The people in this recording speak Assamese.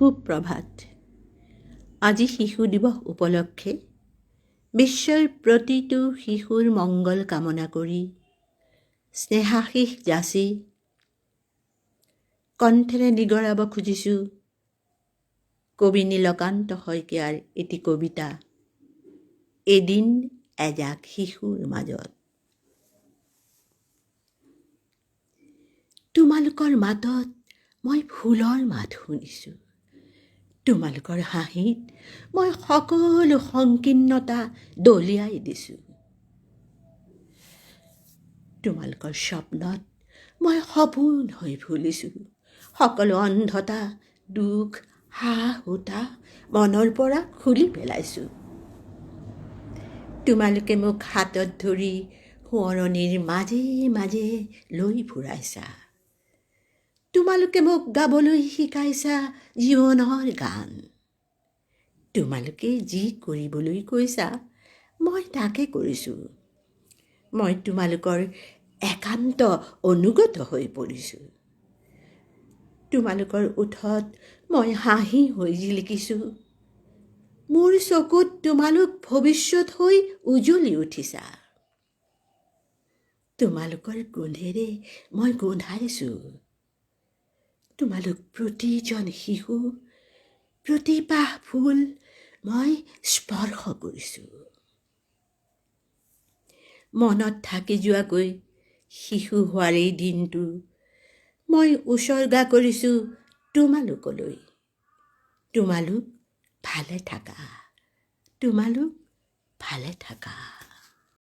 সুপ্ৰভাত। আজি শিশু দিৱস উপলক্ষে বিশ্বৰ প্ৰতিটো শিশুৰ মংগল কামনা কৰি স্নেহাশীষ যাচি কণ্ঠেৰে নিগৰাব খুজিছোঁ কবি নীলকান্ত শইকীয়াৰ এটি কবিতা, এদিন এজাক শিশুৰ মাজত। তোমালোকৰ মাতত মই ফুলৰ মাত শুনিছোঁ, তোমালোকৰ হাঁহিত মই সকলো সংকীৰ্ণতা দলিয়াই দিছোঁ। তোমালোকৰ স্বপ্নত মই সপোন হৈ ফুলিছোঁ, সকলো অন্ধতা, দুখ, হাঁহুতা মনৰ পৰা খুলি পেলাইছোঁ। তোমালোকে মোক হাতত ধৰি সোঁৱৰণিৰ মাজে মাজে লৈ ফুৰাইছা, তোমালোকে মোক গাবলৈ শিকাইছা জীৱনৰ গান। তোমালোকে যি কৰিবলৈ কৈছা মই তাকে কৰিছোঁ। মই তোমালোকৰ একান্ত অনুগত হৈ পৰিছোঁ। তোমালোকৰ ওঠত মই হাঁহি হৈ জিলিকিছোঁ। মোৰ চকুত তোমালোক ভৱিষ্যত হৈ উজ্বলি উঠিছা। তোমালোকৰ গোন্ধেৰে মই গোন্ধাইছোঁ। তোমালোক প্ৰতিজন শিশু, প্ৰতিপাহ ফুল মই স্পৰ্শ কৰিছোঁ। মনত থাকি যোৱাকৈ শিশু হোৱাৰ এই দিনটো মই উচৰ্গা কৰিছোঁ তোমালোকলৈ। তোমালোক ভালে থাকা, তোমালোক ভালে থাকা।